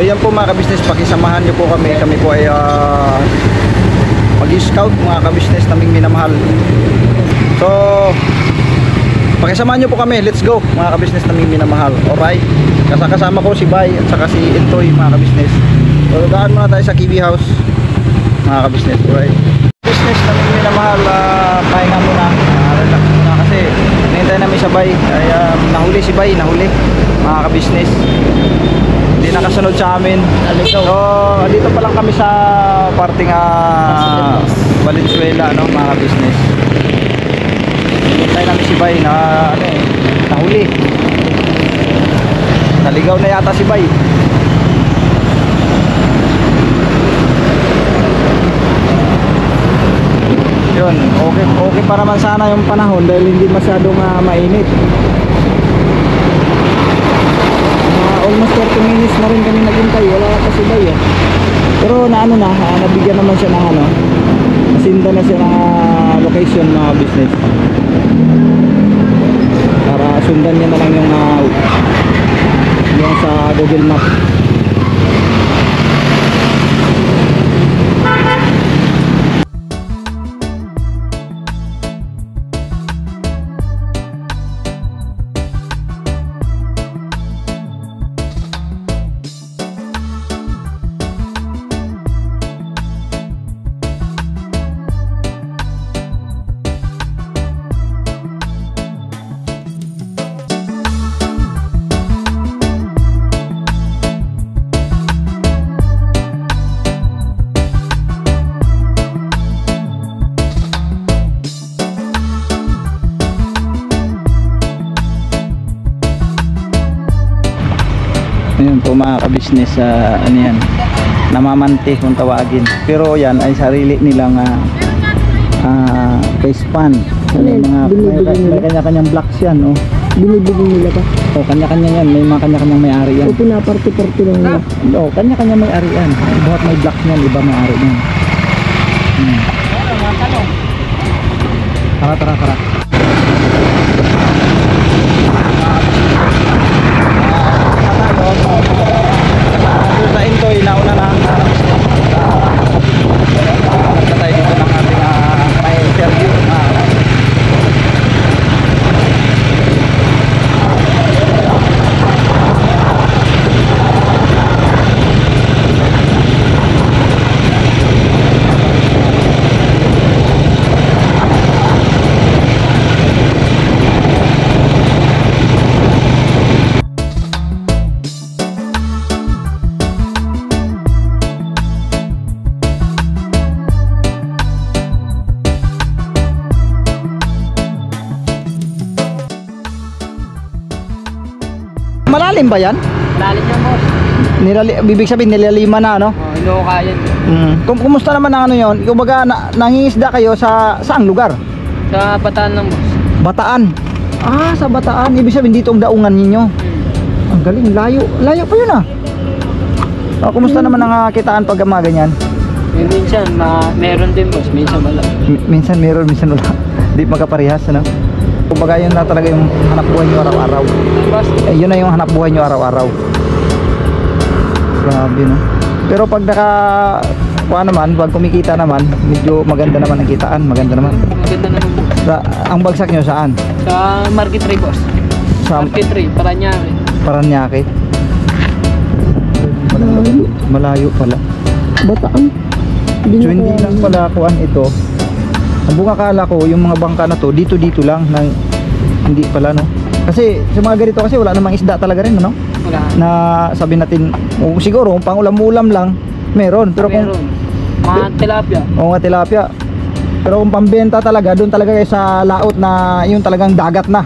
yan po mga ka-business, pakisamahan nyo po kami. Kami po ay mag-scout mga ka-business naming minamahal. So pakisamahan nyo po kami, let's go mga ka-business naming minamahal. Alright, kasama ko si Bay at saka si Entoy mga ka-business. So daan muna tayo sa Kiwi House mga ka-business. Alright, business naming minamahal, pahinga muna, relax muna kasi hinihintay namin sa Bay. Ay, nahuli si Bay, nahuli mga ka-business, hindi nakasunod sa amin. So dito pa lang kami sa parting Valenzuela, no, mga ka-business. Hinihintay namin si Bay na nahuli, naligaw na yata si Bay. Yun, okay pa naman sana yung panahon dahil hindi masyadong mainit. Almost 30 minutes na rin kami naghintay, wala pa si Bay eh. Pero nabigyan naman siya ng nasinda na siya ng location mga business. Para sundan niya na lang yung sa Google Map. Ayun po mga ka-business, yan, namamante kung tawagin. Pero yan ay sarili nilang face pan. May kanya-kanyang blocks yan, oh. Binibigyan nila ba? Oh, kanya-kanya yan, may mga kanya-kanyang may-ari yan. O pinaparte-parte lang nila? Oh, kanya-kanya may-ari yan. Buhat may blocks niyan, iba may-ari yan. Tara. Sa Entoy, nauna na tayo dito ng ating may interview. Malalim ba yan? Malalim yan, boss. Bibig sabihin nilalima na, no? Oh, hindi ko kaya. Kumusta naman ang yun? Kumbaga nangingisda kayo sa saang lugar? Sa Bataan lang, boss. Bataan? Sa Bataan. Ibig sabihin dito ang daungan ninyo. Ang galing, layo pa yun kumusta naman ang kitaan pag mga ganyan? Minsan meron din, boss. Minsan wala. Minsan meron, minsan wala. Di magkaparehas, ano? Kumbaga yun na talaga yung hanap buhay nyo araw-araw. Yun na yung hanap buhay nyo araw-araw. Grabe, no? Pero pag pag kumikita naman, medyo maganda naman ang kitaan. Maganda naman. Ang bagsak nyo saan? Sa Market 3, boss. Sa Market 3, Paranaque. Malayo pala. Bataan. So hindi lang pala kuan ito. Ang bunga kala ko yung mga bangka na to dito lang hindi pala, no? Kasi sa mga ganito kasi wala namang isda talaga rin, no? Wala. Na sabi natin siguro pang ulam-ulam lang meron, pero meron. Mga tilapia. Mga tilapia. Pero kung pambenta talaga doon talaga kayo sa laot na yung talagang dagat na.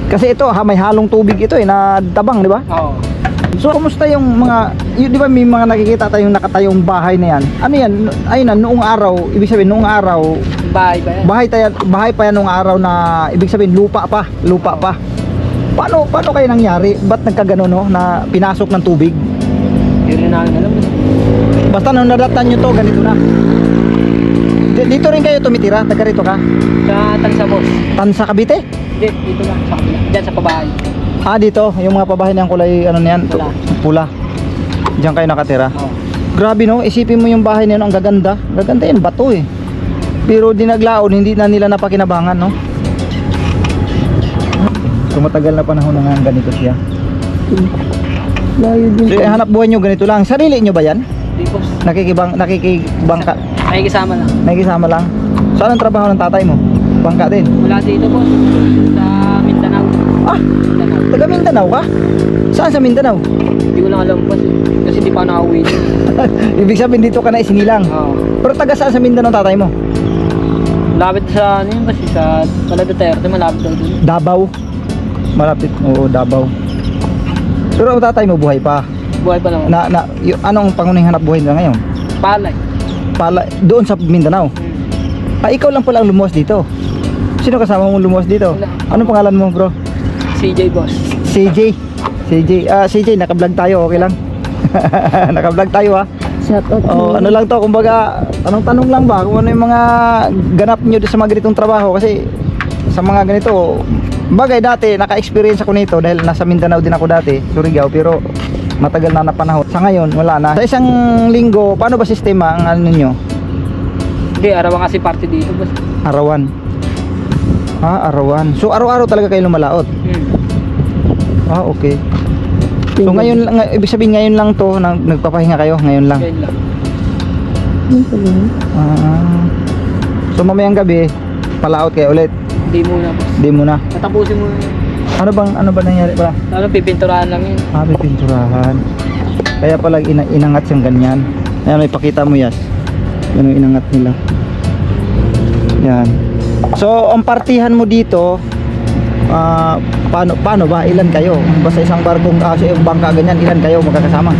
Kasi ito may halong tubig ito na tabang, di ba? Oo. So kumusta yung di ba may mga nakikita tayong nakatayong bahay na yan? Ano yan? Ayun noong araw, ibig sabihin noong araw bahay ba yan? Bahay pa yan noong araw na ibig sabihin lupa pa. Paano kayo nangyari? Ba't nagkagano, no? Na pinasok ng tubig? Hindi rin namin alam. Basta nung nadatan nyo to, ganito na. Dito rin kayo tumitira? Taga rito ka? Sa Tansa, boss. Tansa, Cavite? Hindi, dito lang sa kabila. Diyan sa pabahay. Dito, yung mga pabahay ng kulay ano niyan? Pula. Diyan kayo nakatira? Oo. Grabe no, isipin mo yung bahay na yun, ang gaganda. Gaganda yan, bato eh. Pero dinaglaon, hindi na nila napakinabangan, no? So matagal na panahon na nga ganito siya. Layo din. So hanap buhay nyo ganito lang. Sarili nyo ba yan? Di boss. Nakikibangka? Nakikisama lang. Nakikisama lang? Saan ang trabaho ng tatay mo? Bangka din? Wala dito boss. Sa Mindanao. Ah, Mindanao. taga Mindanao ka? Saan sa Mindanao? Hindi ko lang alam boss eh. Kasi di pa nakauwi. Ibig sabihin dito ka na isinilang. Oo. Pero taga saan sa Mindanao tatay mo? Malapit sa ano yun kasi sa Duterte, malapit daw dun. Davao. Malapit, oo, Davao. Pero ang tatay mo buhay pa. Buhay pa naman. Anong pangunahing hanap buhay nila ngayon? Palay. Doon sa Mindanao. Ah, ikaw lang pala ang lumuwas dito. Sino kasama mong lumuwas dito? Wala. Anong pangalan mo, bro? CJ boss. CJ. CJ, naka-vlog tayo, okay lang? Naka-vlog tayo ha. Shout out. Oh, ano lang to, kumbaga, tanong lang ba kung ano yung mga ganap nyo sa mga ganitong trabaho kasi sa mga ganito, bagay dati naka-experience ako nito dahil nasa Mindanao din ako dati, Surigao, pero matagal na panahon. Sa ngayon, wala na. Sa isang linggo, paano ba sistema ang ano ninyo? Hindi, arawan kasi party dito boss. Arawan. Ah, arawan. So araw-araw talaga kayo lumalaot? Ah, okay. So ngayon, ibig sabihin ngayon lang to, nagpapahinga kayo, ngayon lang. Yan lang. Ah. So mamayang gabi, palaot kayo ulit. Hindi muna boss. Di muna. Tatapusin mo. Ano ba nangyari pala? Ano, pipinturahan lang yun. Ah, may pinturahan. Kaya pala inangat siyang ganyan. Ayan, may pakita mo, Yas. Yan yung inangat nila. Yan. So, ang partihan mo dito, paano ba? Ilan kayo? Basta isang barkong, sa yung bangka ganyan, ilan kayo magkakasama?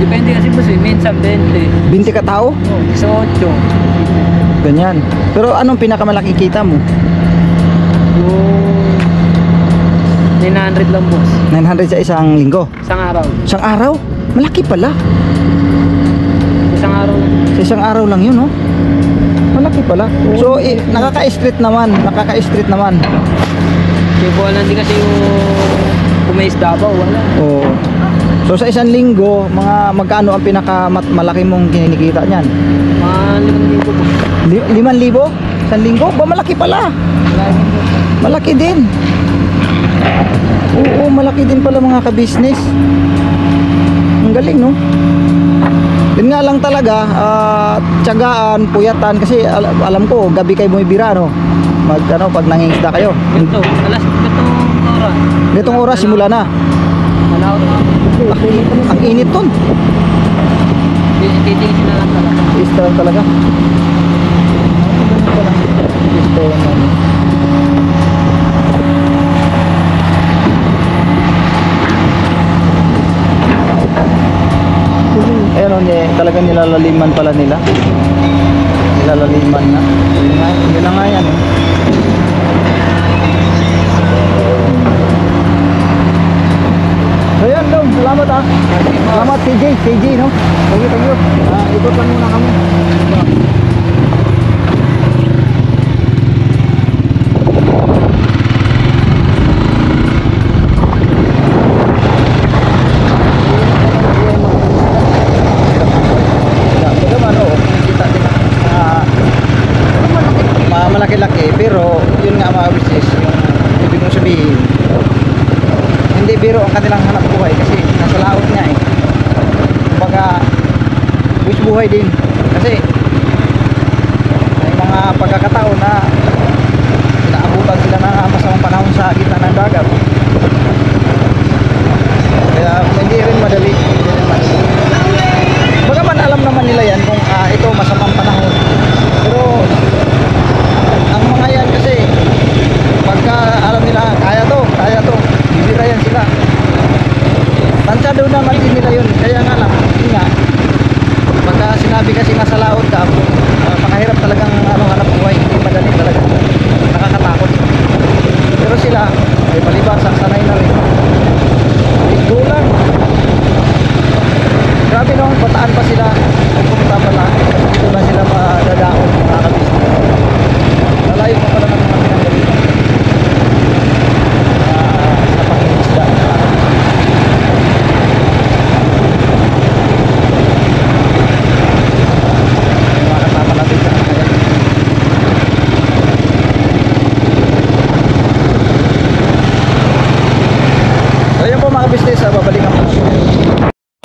Depende kasi boss eh. Minsan 20. 20 ka tao? 18. Ganyan. Pero anong pinakamalaki kita mo? Yung 900 lang boss. 900 sa isang linggo. Isang araw. Isang araw? Malaki pala. Isang araw lang. Sa isang araw lang yun, no? Malaki pala. So, nakaka-street naman. Hindi ko alam din kasi yung kumays Davao, wala. Oo. So, sa isang linggo, magkano ang pinakamalaki mong kinikita niyan? Mga 5,000 boss. 5,000? Isang linggo? Ba, malaki pala. Malaki din. Oo, malaki din pala mga ka-business. Ang galing, no? Yun nga lang talaga, tiyagaan, puyatan, kasi alam ko, gabi kayo bumibira, no? Pag nangingisda kayo. Ito, itong oras. Ganitong oras, simula na. Malaw na. Ang init ton. Titiisin na lang talaga. Ista lang talaga. Ista lang. Ayun, talagang nilalaliman pala nila. Nilalaliman na. Yun na nga yan. So yan, Dom. Salamat ah. Salamat CJ, no? Thank you. Ikot lang muna kami. Malaki-laki, pero yun nga mga business, yung ibig mong sabihin, hindi biro ang kanilang hanap buhay kasi nasa laot niya eh. Kumbaga, wish buhay din kasi may mga pagkakataon na inaabutan sila ng masamang panahon sa gitna ng dagat. Kaya hindi rin madali. Bagaman alam naman nila yan kung ito masamang panahon, pero ang mga yan kasi pagka alam nila kaya to bibira yan sila, tansyado naman din nila yun. Kaya nga lang, yun nga, pagka sinabi kasi nasa laot ka, makahirap talagang hanap buhay, hindi madali talaga, nakakatakot. Pero sila ay palibasa, sanay na rin, go lang. Grabe no, bataan pa sila, pumunta pala, dito na sila madadaon mga kabisnes. Lalayo pa pala ng mga pinanggalingan sa pangingisda.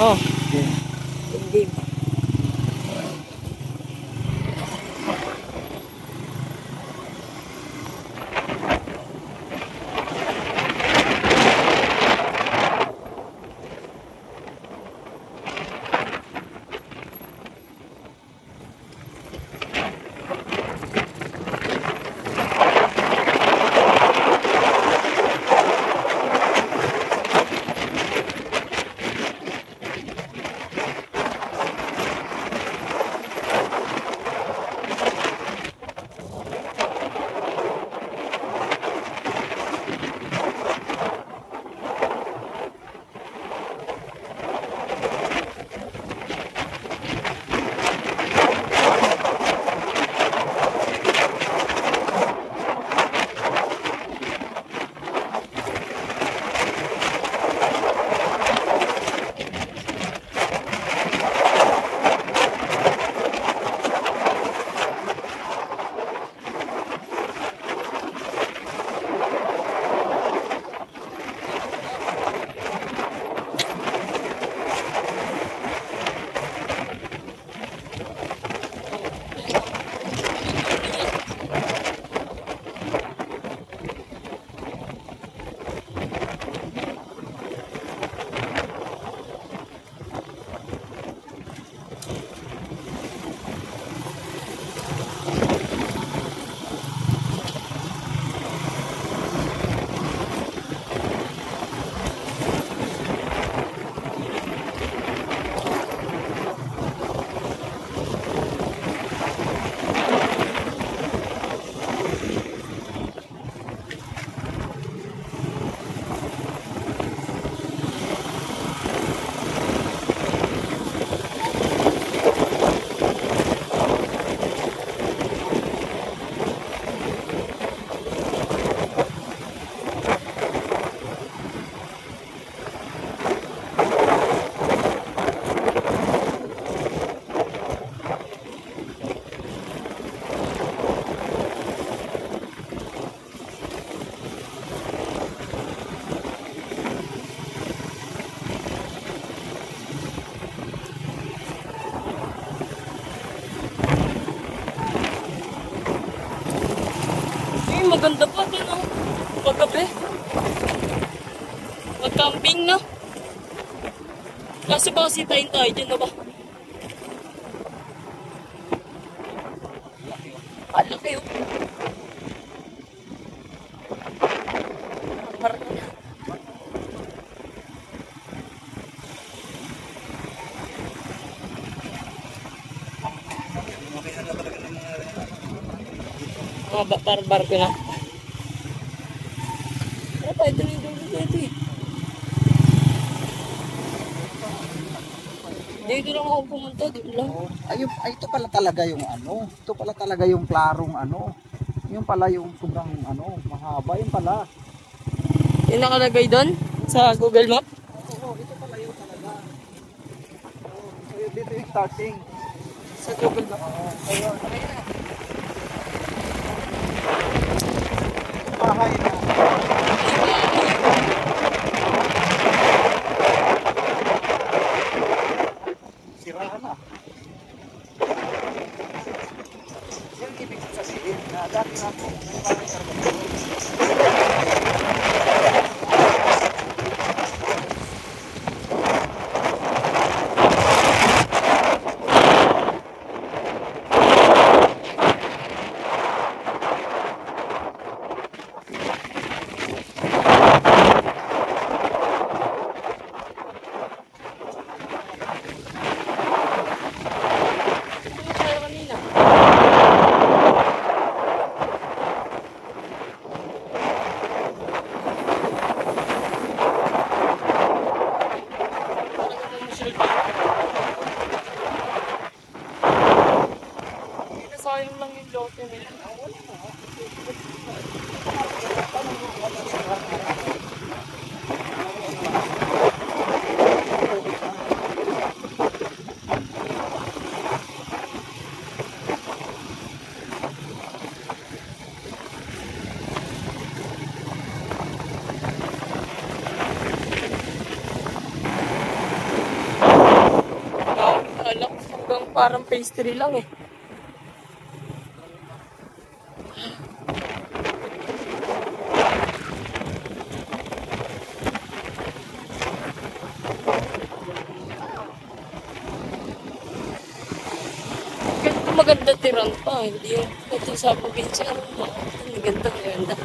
Oo. Okay. Game. Maganda pa din, oh. Paggabi. Mag-camping na. Kasi baka sitayin tayo dyan na ba? Ala kayo. Parang barko na. Ano pa? Ito na yung dulo dito eh. Dito lang ako pumunta. Dito lang. Ay, ito pala talaga yung ano. Ito pala talaga yung klarong ano. Yung pala yung sobrang ano, mahaba. Yung pala. Yung nakalagay doon sa Google Map? Oo, ito pala yung talaga. So, dito yung starting. Sa Google Map. Oo, ayun. Bahay na. Sirahan na. Yan ibig sabihin na dati na po parang karga. Sayang lang yung lote nila. Kala ko hanggang parang pastry lang eh. Ganito maganda tiran pa, hindi yung ito sa probinsya. Maganda, maganda.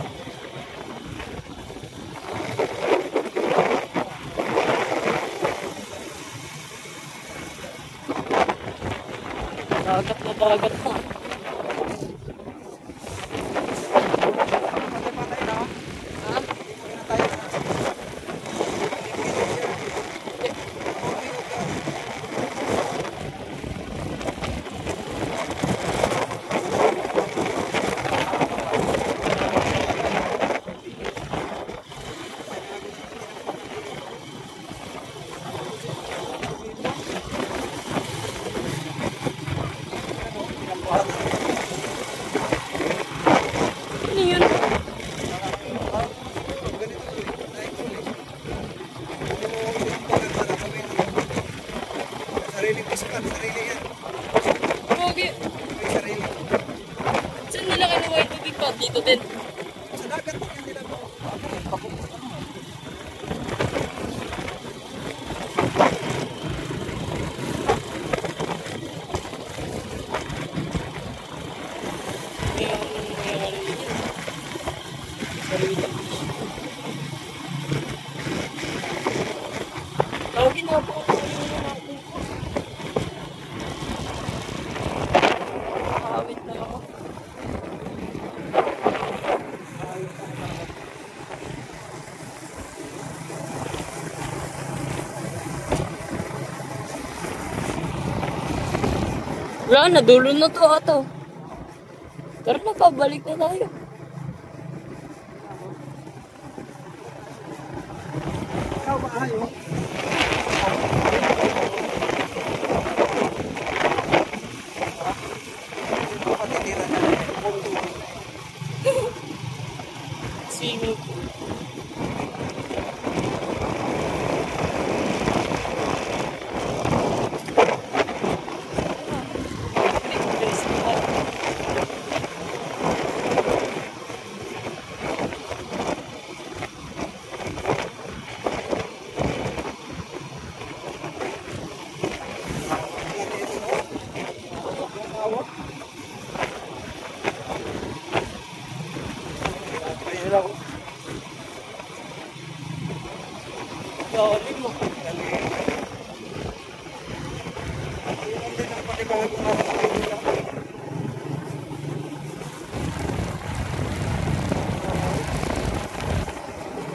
Dagat na dagat na. Ano yun? Sarili pisukan, sarili yan. Okay. Sarili. Saan nila kinuha yung tubig pa? Dito din. Sa dagat po yan nila po. Tawagin na po. Awit na ako. Wala na, dulo na to ata. Tara na, pabalik na tayo. Ikaw ba ayaw? Swimming pool. Galing mo.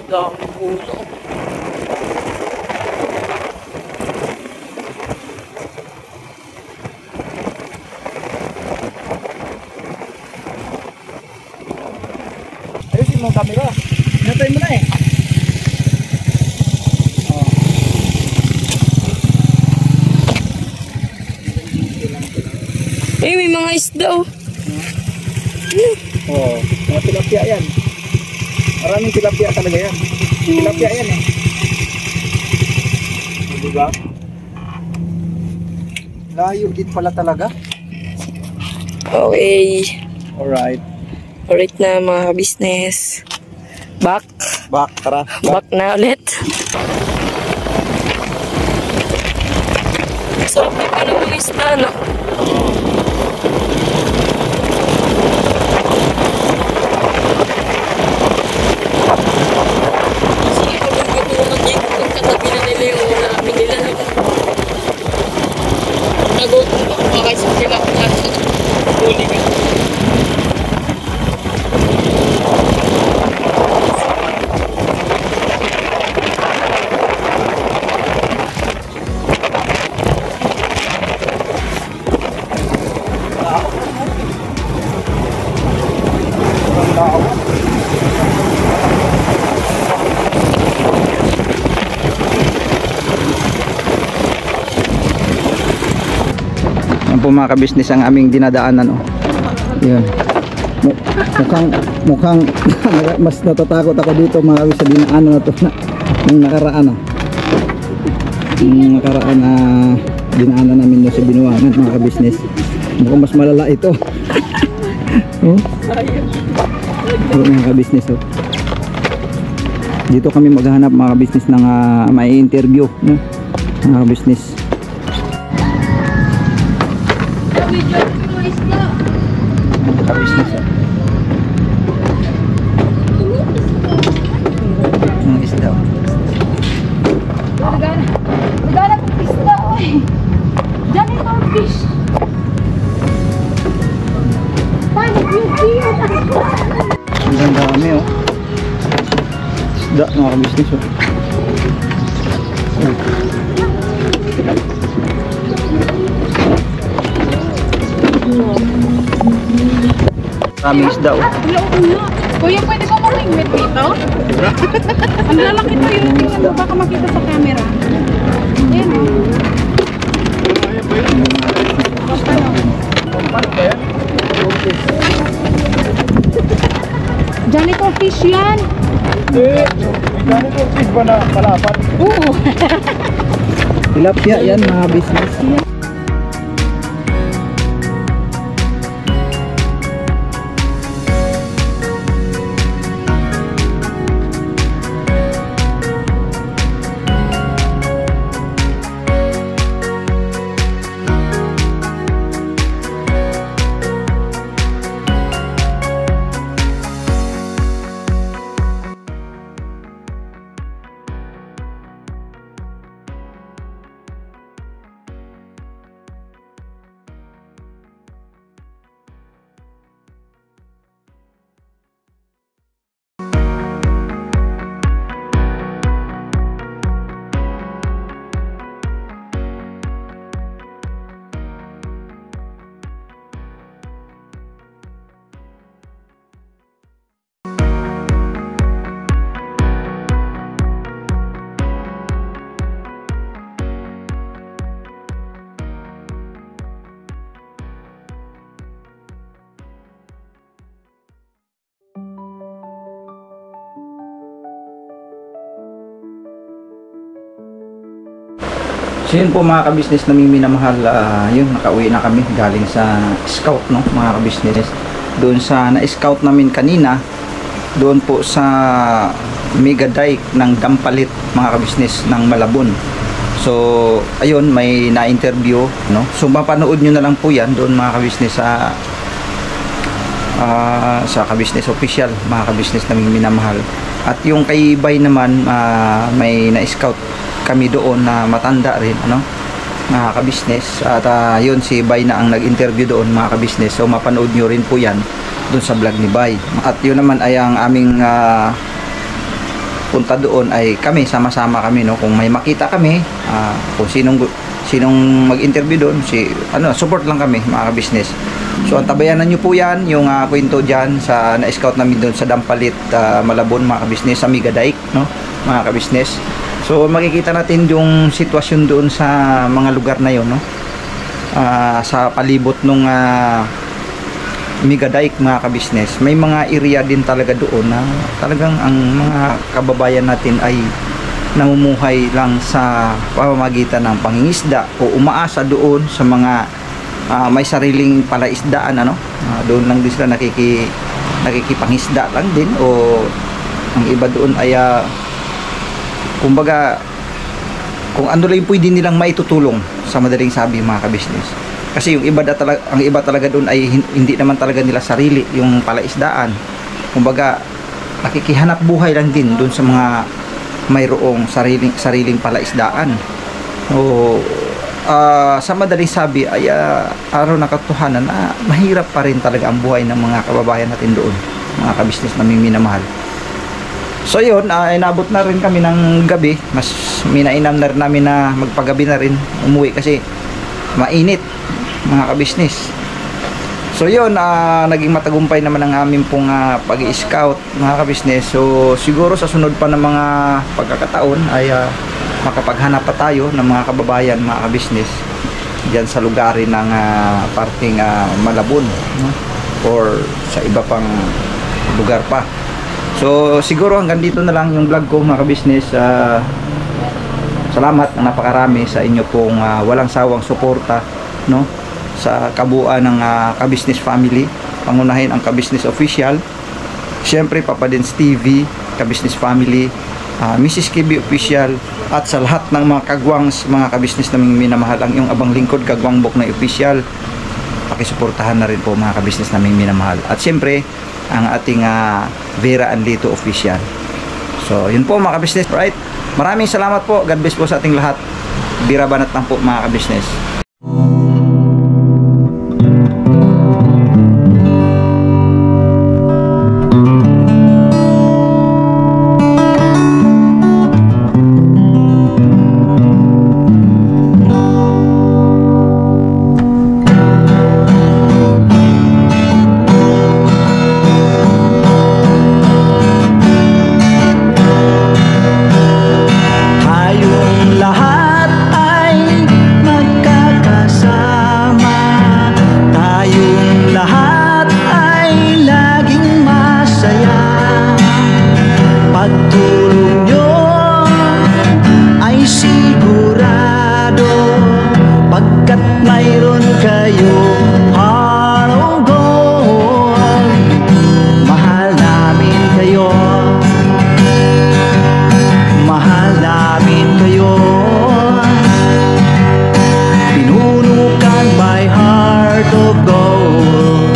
Dami puso. Ayusin mo ang camera. Hinatay mo na eh. Eh, may mga isda oh. Oh, mga tilapia yan. Maraming tilapia talaga yan. Tilapia yan eh. Diba? Layo din pala talaga. Okay. Alright. Alright na mga business. Back. Back, tara. Back na ulit. So, may pa ng mga isda, no? Sige, kung magpapulunod dito, kung katabi na nila yung namin nila, no? Nagutom ko, baka isang sila kung nasa huli ka. Yan po mga kabisnes ang aming dinadaanan oh. Yun. Mukhang mas natatakot ako dito mga kabisnes sa dinaanan na to na, yung nakaraan oh. Yung nakaraan dinaanan namin doon sa Binuangan mga ka-business. Mukhang mas malala ito. Oh. Oh, mga ka-business oh. Dito kami maghahanap mga ka-business ng may interview, no? Mga ka-business. Ka-business oh. Mga isda oh. Magana ng isda, oy. Diyan yung mga fish. Paano yung fish? Ang dami oh. Isda mga ka-business oh. Maraming isda oh. Kuya, pwede ko mamingwit dito? Ang lalaki to yung tingnan mo, baka makita sa camera. Ayan o. Janitor fish yan. Janitor fish ba na palapat? Oo. Tilapia yan mga business. So yun po mga ka-business naming minamahal, yun nakauwi na kami galing sa scout, no mga ka-business. Doon sa na-scout namin kanina, doon po sa mega dike ng Dampalit mga ka-business ng Malabon. So ayun, may na-interview, no. So mapanood nyo na lang po yan doon mga ka-business sa ka-business official mga ka-business naming minamahal. At yung kay Bay naman, may na-scout kami doon na matanda rin, ano, mga ka-business. At yun, si Bay na ang nag-interview doon mga ka-business. So mapanood nyo rin po yan doon sa vlog ni Bay. At yun naman ay ang aming punta doon ay kami, sama-sama kami, no. Kung may makita kami, kung sinong mag-interview doon, support lang kami mga ka-business. So antabayanan nyo po yan, yung kwento dyan sa na-scout namin doon sa Dampalit, Malabon mga ka-business, sa Mega Dike, no, mga ka-business. So makikita natin yung sitwasyon doon sa mga lugar na yon, no, sa palibot nung Mega Dike mga ka-business. May mga area din talaga doon na talagang ang mga kababayan natin ay namumuhay lang sa pamamagitan ng pangingisda o umaasa doon sa mga may sariling palaisdaan, ano. Doon lang din sila nakikipangisda lang din, o ang iba doon ay kumbaga kung ano lang pwede nilang maitutulong, sa madaling sabi mga ka-business. Kasi yung iba ang iba talaga doon ay hindi naman talaga nila sarili yung palaisdaan. Kumbaga nakikihanap buhay lang din doon sa mga mayroong sariling palaisdaan. O sa madaling sabi ay araw na katotohanan na mahirap pa rin talaga ang buhay ng mga kababayan natin doon, mga ka-business naming minamahal. So yun, inabot na rin kami ng gabi. Mas minainam na rin namin na magpagabi na rin, umuwi kasi mainit mga ka-business. So yun, naging matagumpay naman ang aming pong pag-i-scout mga ka-business. So siguro sa sunod pa ng mga pagkakataon ay makapaghanap pa tayo ng mga kababayan mga ka-business dyan sa lugarin ng parting Malabon, no? Or sa iba pang lugar pa. So siguro hanggang dito na lang yung vlog ko mga ka-business. salamat ng napakarami sa inyo pong walang sawang suporta, no, sa kabuuan ng Ka-Business Family. Pangunahin ang Ka-Business Official, siyempre Papa Dins TV, Ka-Business Family, Mrs. KB Official, at sa lahat ng mga kagwangs, mga ka-business naming minamahal, ang iyong abang lingkod, Kagwang Bok na Official. Pakisuportahan na rin po mga ka-business naming minamahal. At siyempre, ang ating Vera Anlito Official. So, yun po mga ka-business. Right? Maraming salamat po. God bless po sa ating lahat. Bira banat lang po mga ka-business. Tayong lahat ay magkakasama, tayong lahat ay laging masaya. Pagtulong nyo ay sigurado, pagkat mayroon kayo heart of gold. Mahal namin kayo, mahal namin kayo. Pinunukan by heart of gold.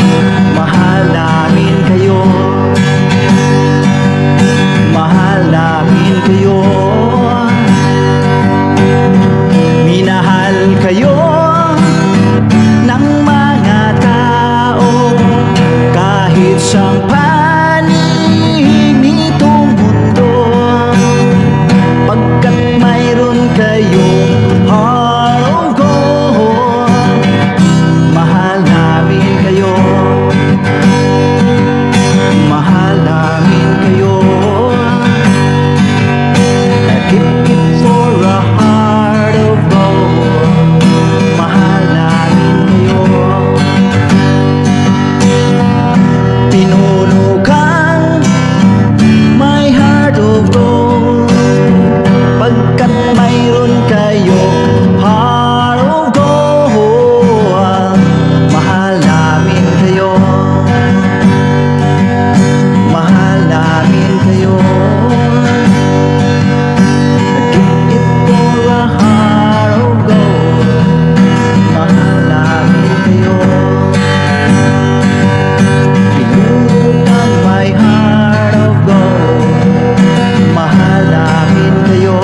Mahal namin kayo, mahal namin kayo. Minahal kayo ng mga tao, kahit sa panig nitong mundo, pagkat mayroon kayong heart of gold. Mahal namin kayo, mahal namin kayo. Keep it for a heart of gold. Mahal namin kayo. Pinunukan my heart of gold, pagkat mayroon kayo heart of gold. Mahal namin kayo, mahal namin kayo. Keep it for a heart of gold. Mahal namin kayo. Pinunukan my heart of gold. Mahal namin kayo.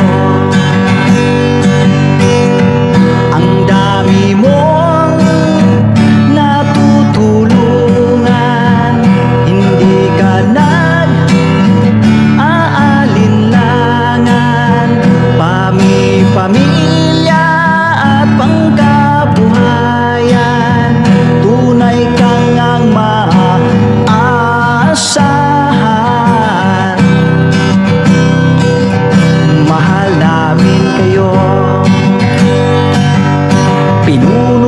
Ang dami mong natutulungan, hindi ka nag-aalinlangan. Pamilya at pangkabuhayan, tunay kang ang maaasahan. Mahal namin kayo. Pinuno